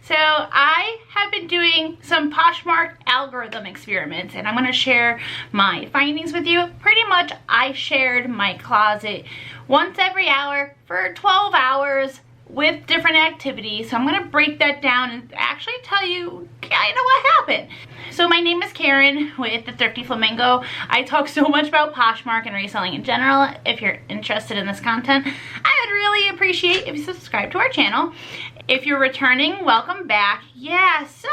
So I have been doing some Poshmark algorithm experiments, and I'm going to share my findings with you. Pretty much I shared my closet once every hour for 12 hours with different activities. So I'm going to break that down and actually tell you kind of what happened. So my name is Karen with The Thrifty Flamingo. I talk so much about Poshmark and reselling in general. If you're interested in this content, I would really appreciate if you subscribe to our channel. If you're returning, welcome back. Yeah, so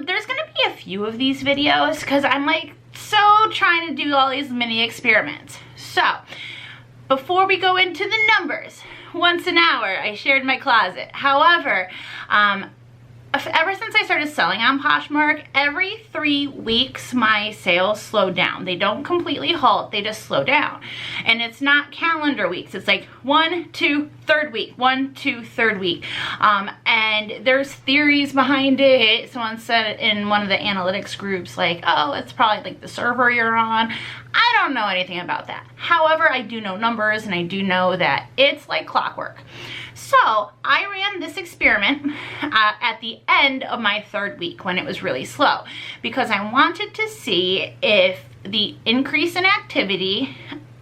there's going to be a few of these videos because I'm like so trying to do all these mini experiments. So before we go into the numbers, once an hour I shared my closet. However, ever since I started selling on Poshmark, every 3 weeks my sales slow down. They don't completely halt, they just slow down. And it's not calendar weeks, it's like 1, 2, 3rd week, 1, 2, 3rd week. And there's theories behind it. Someone said in one of the analytics groups, like, oh, it's probably like the server you're on. I don't know anything about that. However, I do know numbers and I do know that it's like clockwork. So I ran this experiment at the end of my 3rd week when it was really slow, because I wanted to see if the increase in activity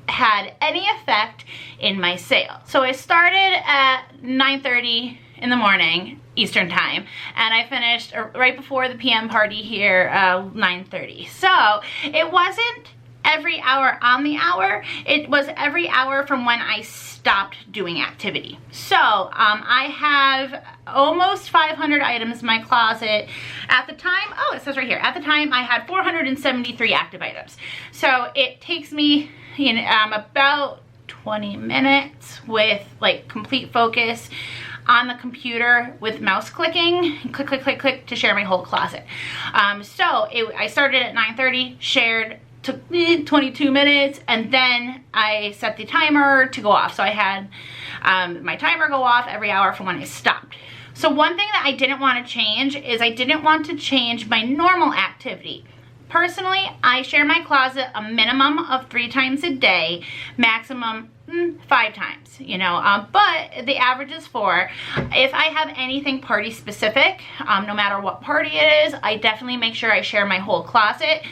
had any effect in my sale. So I started at 9:30 in the morning Eastern time, and I finished right before the PM party here 9:30. So it wasn't every hour on the hour, it was every hour from when I stopped doing activity. So I have almost 500 items in my closet. At the time, oh, it says right here, at the time I had 473 active items. So it takes me, you know, about 20 minutes with like complete focus on the computer with mouse clicking, click, click, click, click, to share my whole closet. I started at 9:30, shared, took me 22 minutes, and then I set the timer to go off. So I had my timer go off every hour from when I stopped. So one thing that I didn't want to change is I didn't want to change my normal activity. Personally, I share my closet a minimum of 3 times a day, maximum 5 times, you know, but the average is 4. If I have anything party specific, no matter what party it is, I definitely make sure I share my whole closet,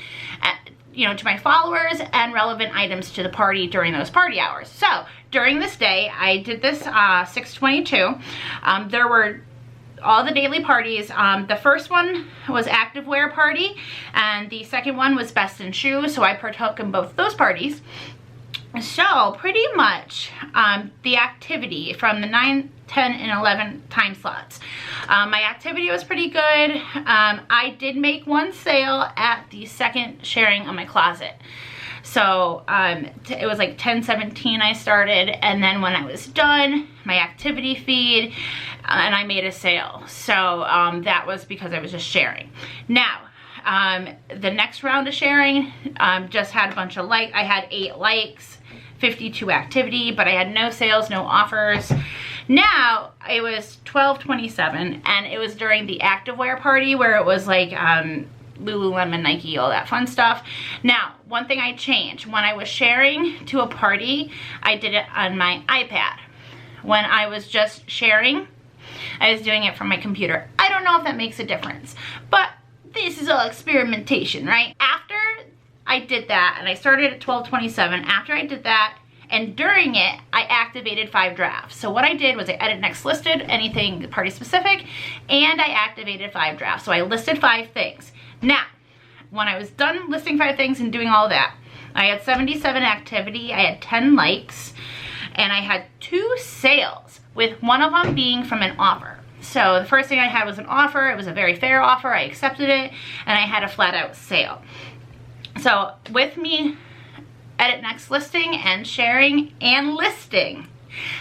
you know, to my followers and relevant items to the party during those party hours. So during this day, I did this 6/22. There were all the daily parties. The first one was activewear party, and the second one was best in shoes. So I partook in both those parties. So pretty much the activity from the 9, 10, and 11 time slots. My activity was pretty good. I did make one sale at the second sharing of my closet. So it was like 10:17 I started, and then when I was done, my activity feed, and I made a sale. So that was because I was just sharing. Now, the next round of sharing just had a bunch of likes. I had 8 likes, 52 activity, but I had no sales, no offers. Now it was 12:27, and it was during the activewear party where it was like Lululemon, Nike, all that fun stuff. Now, one thing I changed, when I was sharing to a party, I did it on my iPad. When I was just sharing, I was doing it from my computer. I don't know if that makes a difference, but this is all experimentation, right? After I did that, and I started at 12:27, after I did that, and during it, I activated 5 drafts. So what I did was I edit next listed, anything party specific, and I activated 5 drafts. So I listed 5 things. Now, when I was done listing 5 things and doing all that, I had 77 activity, I had 10 likes, and I had 2 sales, with one of them being from an offer. So the first thing I had was an offer. It was a very fair offer. I accepted it, and I had a flat out sale. So with me edit next listing and sharing and listing,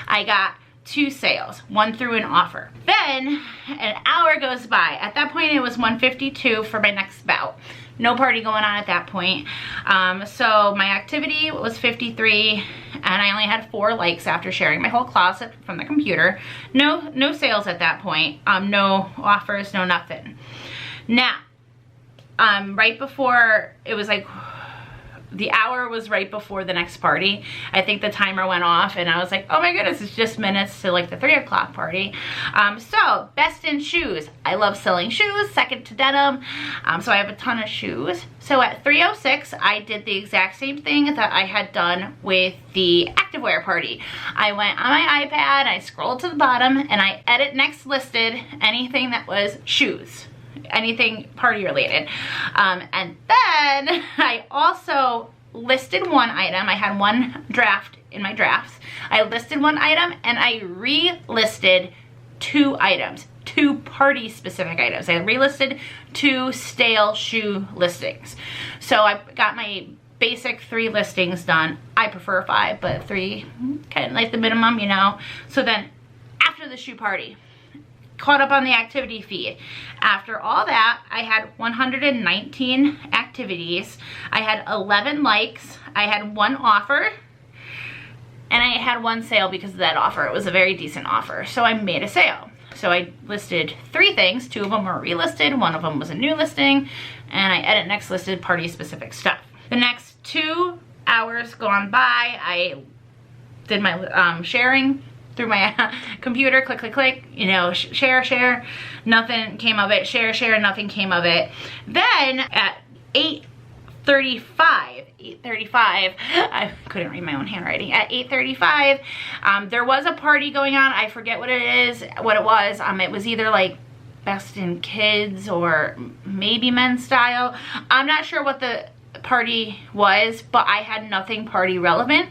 I got 2 sales, 1 through an offer. Then an hour goes by. At that point, it was 1:52 for my next bout. No party going on at that point. So my activity was 53, and I only had 4 likes after sharing my whole closet from the computer. No sales at that point. No offers, no nothing. Now, right before, it was like the hour was right before the next party. I think the timer went off and I was like, oh my goodness, it's just minutes to like the 3 o'clock party. So best in shoes. I love selling shoes, second to denim. So I have a ton of shoes. So at 3:06, I did the exact same thing that I had done with the activewear party. I went on my iPad, I scrolled to the bottom and I edit next listed anything that was shoes. Anything party related. And then I also listed one item. I had one draft in my drafts. I listed one item and I relisted 2 items, 2 party specific items. I relisted 2 stale shoe listings. So I got my basic 3 listings done. I prefer 5, but 3 kind of like the minimum, you know. So then after the shoe party, caught up on the activity feed. After all that, I had 119 activities. I had 11 likes. I had 1 offer. And I had 1 sale because of that offer. It was a very decent offer. So I made a sale. So I listed 3 things. 2 of them were relisted. 1 of them was a new listing. And I edit next listed party specific stuff. The next 2 hours gone by, I did my sharing through my computer, click, click, click, you know, share, nothing came of it, share, nothing came of it. Then at 8:35, I couldn't read my own handwriting. At 8:35, there was a party going on. I forget what it was. It was either like Best in Kids or maybe Men's Style. I'm not sure what the party was, but I had nothing party relevant.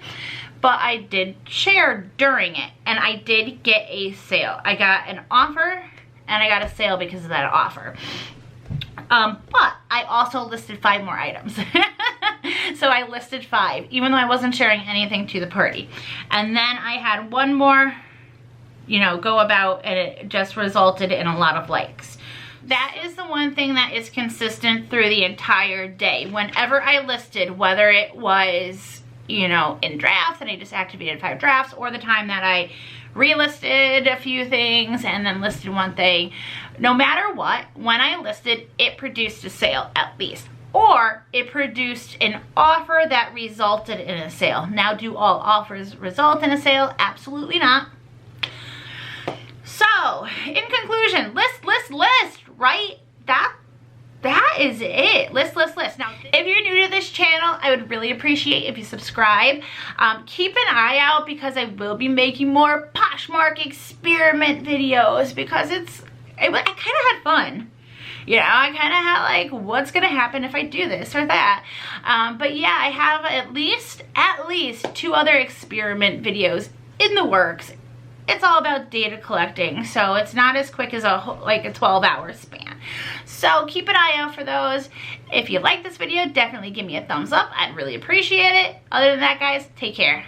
But I did share during it, and I did get a sale. I got an offer, and I got a sale because of that offer. But I also listed 5 more items. So I listed 5, even though I wasn't sharing anything to the party. And then I had 1 more, you know, go about, and it just resulted in a lot of likes. That is the one thing that is consistent through the entire day. Whenever I listed, whether it was, you know, in drafts and I just activated 5 drafts, or the time that I relisted a few things and then listed 1 thing, no matter what, when I listed, it produced a sale at least, or it produced an offer that resulted in a sale. Now, do all offers result in a sale? Absolutely not. So in conclusion, list, right? That is it. List. Now, if you're new to this channel, I would really appreciate if you subscribe. Keep an eye out because I will be making more Poshmark experiment videos because I kind of had fun. You know, I kind of had like, what's gonna happen if I do this or that? But yeah, I have at least 2 other experiment videos in the works. It's all about data collecting, so it's not as quick as a 12-hour span. So keep an eye out for those. If you like this video, definitely give me a thumbs up. I'd really appreciate it. Other than that, guys, take care.